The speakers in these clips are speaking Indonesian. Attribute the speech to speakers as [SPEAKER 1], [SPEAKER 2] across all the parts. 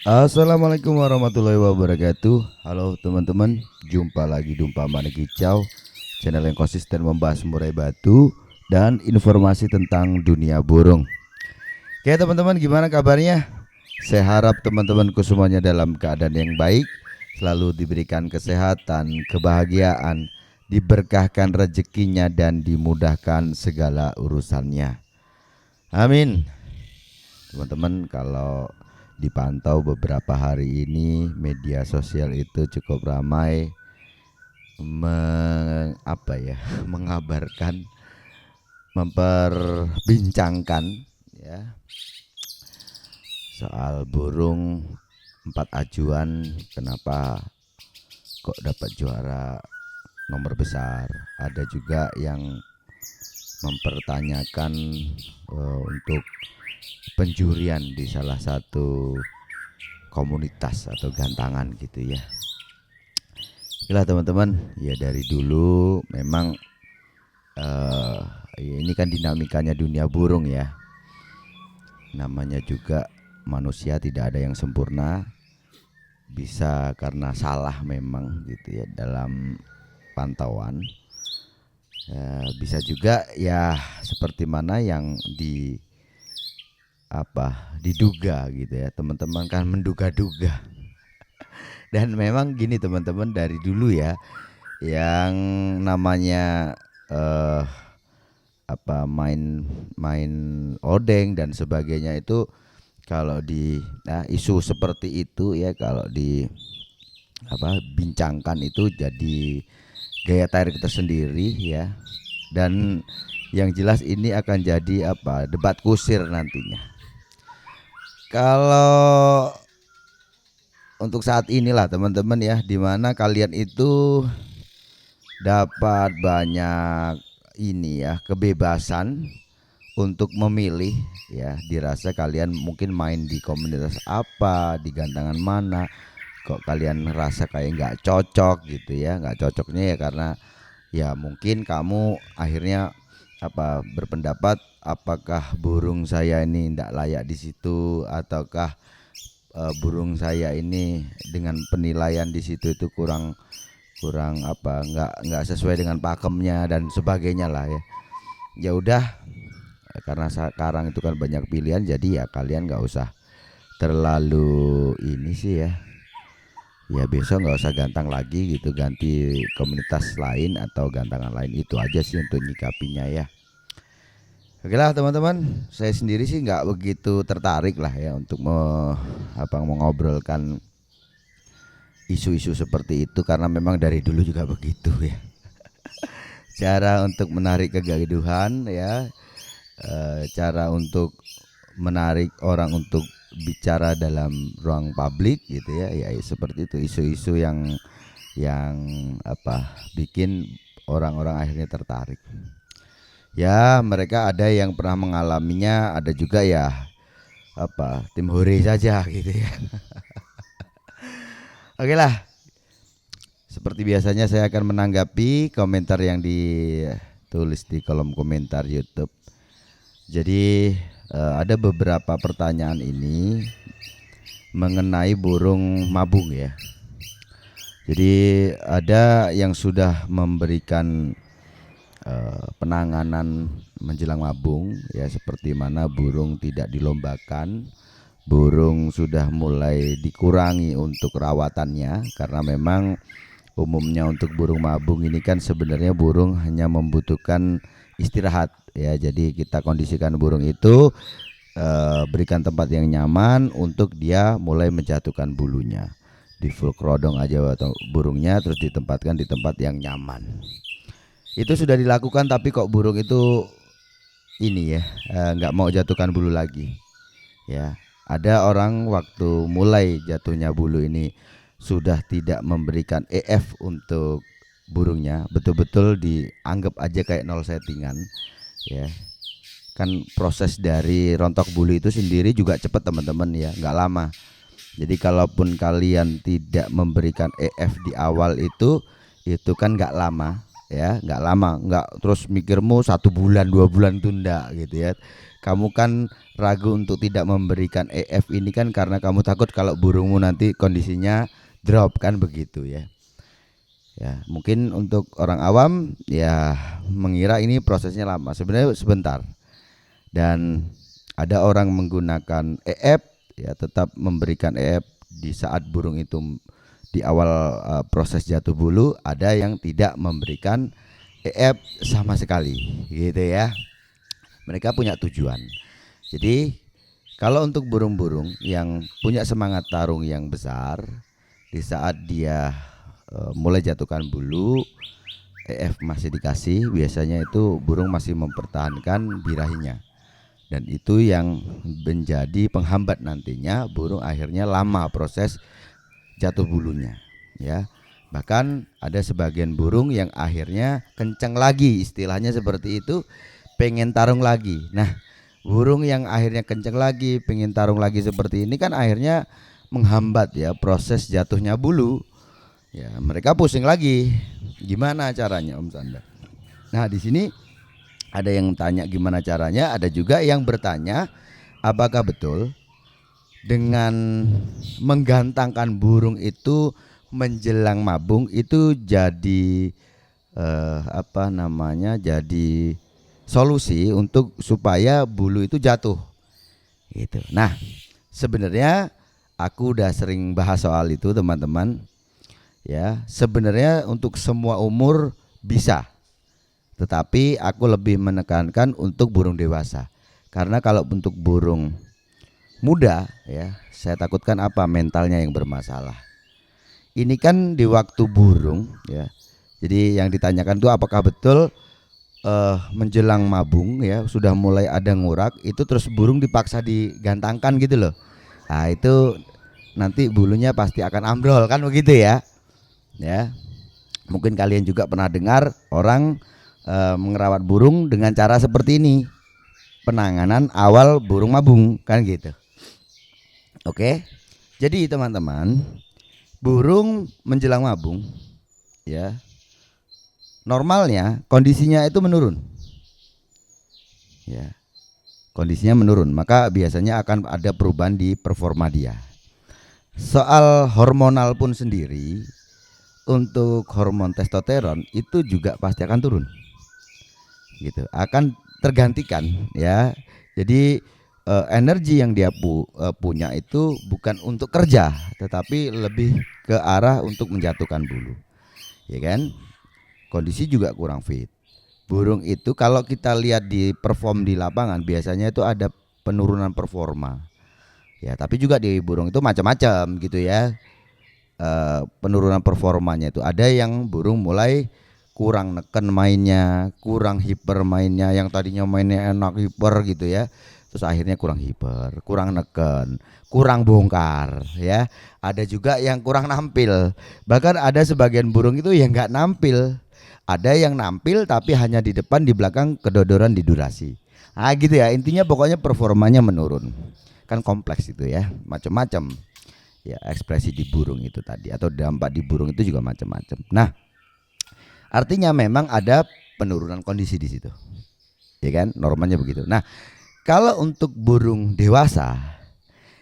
[SPEAKER 1] Assalamualaikum warahmatullahi wabarakatuh. Halo teman-teman, jumpa lagi di Umpama Kicau, channel yang konsisten membahas murai batu dan informasi tentang dunia burung. Oke teman-teman, gimana kabarnya? Saya harap teman-temanku semuanya dalam keadaan yang baik, selalu diberikan kesehatan, kebahagiaan, diberkahkan rezekinya dan dimudahkan segala urusannya. Amin. Teman-teman, kalau dipantau beberapa hari ini media sosial itu cukup ramai mengabarkan, memperbincangkan ya soal burung empat ajuan, kenapa kok dapat juara nomor besar. Ada juga yang mempertanyakan untuk penjurian di salah satu komunitas atau gantangan gitu ya. Itulah teman-teman, ya dari dulu memang ini kan dinamikanya dunia burung ya. Namanya juga manusia, tidak ada yang sempurna. Bisa karena salah memang gitu ya dalam pantauan. Bisa juga ya seperti mana yang diduga gitu ya. Teman-teman kan menduga-duga. Dan memang gini teman-teman, dari dulu ya, yang namanya eh main odeng dan sebagainya itu, kalau isu seperti itu ya, kalau bincangkan itu jadi gaya tarik tersendiri ya. Dan yang jelas ini akan jadi debat kusir nantinya. Kalau untuk saat inilah teman-teman ya, dimana kalian itu dapat banyak kebebasan untuk memilih ya. Dirasa kalian mungkin main di komunitas apa, di gantangan mana, kok kalian rasa kayak nggak cocok gitu ya. Nggak cocoknya ya karena ya mungkin kamu akhirnya berpendapat apakah burung saya ini tidak layak di situ, ataukah burung saya ini dengan penilaian di situ itu kurang kurang nggak sesuai dengan pakemnya dan sebagainya lah ya. Ya udah, karena sekarang itu kan banyak pilihan, jadi ya kalian nggak usah terlalu ini sih ya. Ya besok nggak usah gantang lagi gitu, ganti komunitas lain atau gantangan lain. Itu aja sih untuk nyikapinya ya. Oke lah teman-teman, saya sendiri sih nggak begitu tertarik lah ya untuk mengobrolkan isu-isu seperti itu, karena memang dari dulu juga begitu ya. Cara untuk menarik kegaduhan ya, cara untuk menarik orang untuk bicara dalam ruang publik gitu ya, ya seperti itu, isu-isu yang bikin orang-orang akhirnya tertarik. Ya mereka ada yang pernah mengalaminya, ada juga ya tim hore saja gitu ya. Oke lah, seperti biasanya saya akan menanggapi komentar yang ditulis di kolom komentar YouTube. Jadi ada beberapa pertanyaan ini mengenai burung mabung ya. Jadi ada yang sudah memberikan penanganan menjelang mabung ya, seperti mana burung tidak dilombakan, burung sudah mulai dikurangi untuk rawatannya, karena memang umumnya untuk burung mabung ini kan sebenarnya burung hanya membutuhkan istirahat ya. Jadi kita kondisikan burung itu, berikan tempat yang nyaman untuk dia mulai menjatuhkan bulunya. Di full kerodong aja atau burungnya, terus ditempatkan di tempat yang nyaman. Itu sudah dilakukan, tapi kok burung itu ini ya nggak mau jatuhkan bulu lagi ya. Ada orang waktu mulai jatuhnya bulu ini sudah tidak memberikan EF untuk burungnya, betul-betul dianggap aja kayak nol settingan ya. Kan proses dari rontok bulu itu sendiri juga cepat teman-teman ya, nggak lama. Jadi kalaupun kalian tidak memberikan EF di awal itu kan nggak lama ya, nggak lama, nggak terus mikirmu 1 bulan 2 bulan itu enggak gitu ya. Kamu kan ragu untuk tidak memberikan EF ini kan karena kamu takut kalau burungmu nanti kondisinya drop kan begitu ya. Ya, mungkin untuk orang awam ya mengira ini prosesnya lama, sebenarnya sebentar. Dan ada orang menggunakan EF ya, tetap memberikan EF di saat burung itu di awal proses jatuh bulu, ada yang tidak memberikan EF sama sekali gitu ya. Mereka punya tujuan. Jadi kalau untuk burung-burung yang punya semangat tarung yang besar, di saat dia mulai jatuhkan bulu, EF masih dikasih, biasanya itu burung masih mempertahankan birahinya. Dan itu yang menjadi penghambat nantinya burung akhirnya lama proses jatuh bulunya ya. Bahkan ada sebagian burung yang akhirnya kencang lagi, istilahnya seperti itu, pengen tarung lagi. Nah, burung yang akhirnya kencang lagi, pengen tarung lagi seperti ini kan akhirnya menghambat ya proses jatuhnya bulu. Ya, mereka pusing lagi. Gimana caranya Om Sanda? Nah, di sini ada yang tanya gimana caranya, ada juga yang bertanya apakah betul dengan menggantangkan burung itu menjelang mabung itu jadi jadi solusi untuk supaya bulu itu jatuh gitu. Nah, sebenarnya aku udah sering bahas soal itu teman-teman ya. Sebenarnya untuk semua umur bisa, tetapi aku lebih menekankan untuk burung dewasa. Karena kalau untuk burung muda ya, saya takutkan apa, mentalnya yang bermasalah. Ini kan di waktu burung ya. Jadi yang ditanyakan itu apakah betul menjelang mabung ya sudah mulai ada ngurak itu terus burung dipaksa digantangkan gitu loh. Nah, itu nanti bulunya pasti akan ambrol kan begitu ya. Ya. Mungkin kalian juga pernah dengar orang mengerawat burung dengan cara seperti ini. Penanganan awal burung mabung kan gitu. Oke. Jadi teman-teman, burung menjelang mabung ya, normalnya kondisinya itu menurun. Ya. Kondisinya menurun, maka biasanya akan ada perubahan di performa dia. Soal hormonal pun sendiri, untuk hormon testosteron itu juga pasti akan turun. Gitu, akan tergantikan ya. Jadi energi yang dia punya itu bukan untuk kerja, tetapi lebih ke arah untuk menjatuhkan bulu. Ya kan? Kondisi juga kurang fit. Burung itu kalau kita lihat di perform di lapangan biasanya itu ada penurunan performa. Ya, tapi juga di burung itu macam-macam gitu ya. Penurunan performanya itu ada yang burung mulai kurang neken mainnya, kurang hiper mainnya, yang tadinya mainnya enak hiper gitu ya, terus akhirnya kurang hiper, kurang neken, kurang bongkar ya. Ada juga yang kurang nampil, bahkan ada sebagian burung itu yang nggak nampil, ada yang nampil tapi hanya di depan, di belakang kedodoran di durasi. Ah gitu ya, intinya pokoknya performanya menurun. Kan kompleks itu ya, macam-macam ya ekspresi di burung itu tadi, atau dampak di burung itu juga macam-macam. Nah, artinya memang ada penurunan kondisi di situ, ya kan, normalnya begitu. Nah, kalau untuk burung dewasa,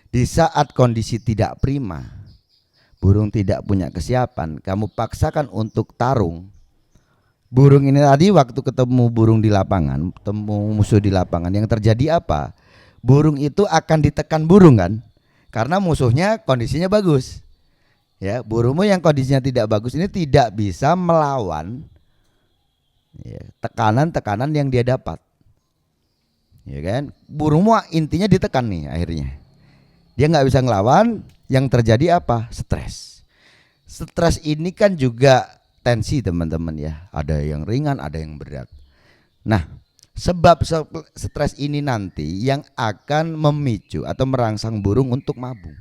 [SPEAKER 1] di saat kondisi tidak prima, burung tidak punya kesiapan, kamu paksakan untuk tarung, burung ini tadi waktu ketemu burung di lapangan, ketemu musuh di lapangan, yang terjadi apa? Burung itu akan ditekan burung kan, karena musuhnya kondisinya bagus. Ya, burungmu yang kondisinya tidak bagus ini tidak bisa melawan ya, tekanan-tekanan yang dia dapat. Ya kan? Burungmu intinya ditekan nih akhirnya. Dia nggak bisa ngelawan, yang terjadi apa? Stres. Stres ini kan juga tensi teman-teman ya. Ada yang ringan, ada yang berat. Nah, sebab stres ini nanti yang akan memicu atau merangsang burung untuk mabung.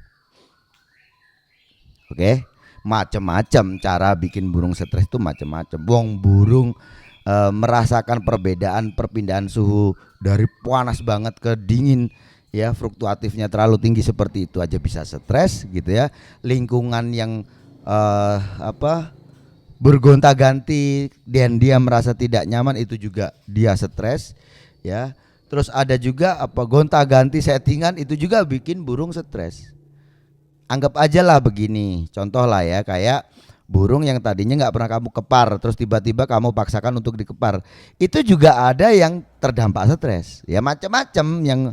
[SPEAKER 1] Oke, macam-macam cara bikin burung stres itu macam-macam. Burung merasakan perbedaan perpindahan suhu dari panas banget ke dingin ya, fluktuatifnya terlalu tinggi seperti itu aja bisa stres gitu ya. Lingkungan yang bergonta-ganti dan dia merasa tidak nyaman, itu juga dia stres ya. Terus ada juga apa, gonta-ganti settingan, itu juga bikin burung stres. Anggap aja lah begini, contoh lah ya, kayak burung yang tadinya nggak pernah kamu kepar, terus tiba-tiba kamu paksakan untuk dikepar, itu juga ada yang terdampak stres. Ya macam-macam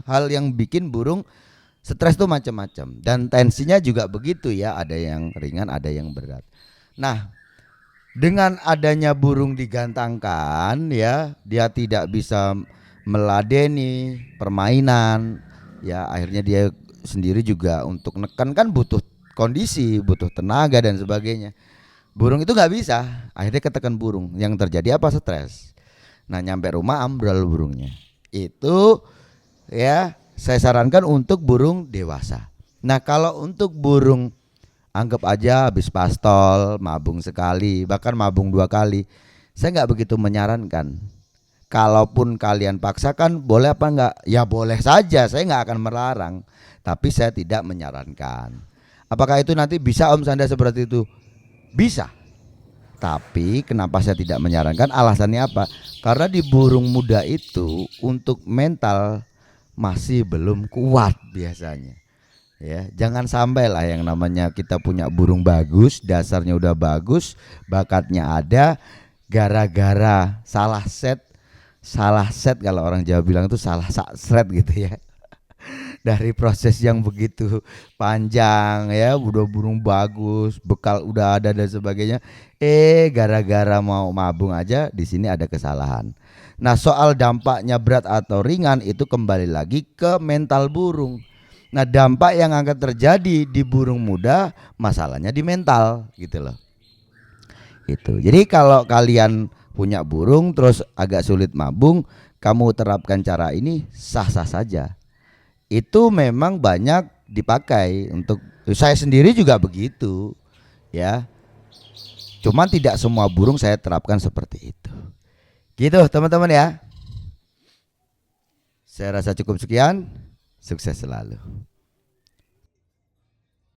[SPEAKER 1] hal yang bikin burung stres tuh macam-macam, dan tensinya juga begitu ya, ada yang ringan, ada yang berat. Nah, dengan adanya burung digantangkan ya, dia tidak bisa meladeni permainan ya, akhirnya dia sendiri juga untuk neken kan butuh kondisi, butuh tenaga dan sebagainya. Burung itu nggak bisa, akhirnya ketekan burung. Yang terjadi apa? Stres. Nah, nyampe rumah ambrol burungnya. Itu ya saya sarankan untuk burung dewasa. Nah, kalau untuk burung, anggap aja habis pastol, mabung sekali, bahkan mabung 2 kali, saya nggak begitu menyarankan. Kalaupun kalian paksakan, boleh apa enggak? Ya boleh saja, saya nggak akan melarang, tapi saya tidak menyarankan. Apakah itu nanti bisa Om Sanda seperti itu? Bisa. Tapi kenapa saya tidak menyarankan? Alasannya apa? Karena di burung muda itu untuk mental masih belum kuat biasanya. Ya, jangan sampai lah yang namanya kita punya burung bagus, dasarnya udah bagus, bakatnya ada, gara-gara salah set kalau orang Jawa bilang itu salah set gitu ya. Dari proses yang begitu panjang ya, udah burung bagus, bekal udah ada dan sebagainya, gara-gara mau mabung aja di sini ada kesalahan. Nah, soal dampaknya berat atau ringan itu kembali lagi ke mental burung. Nah, dampak yang akan terjadi di burung muda masalahnya di mental gitu loh. Itu. Jadi kalau kalian punya burung terus agak sulit mabung, kamu terapkan cara ini sah-sah saja. Itu memang banyak dipakai, untuk saya sendiri juga begitu ya. Cuman tidak semua burung saya terapkan seperti itu. Gitu teman-teman ya. Saya rasa cukup sekian. Sukses selalu.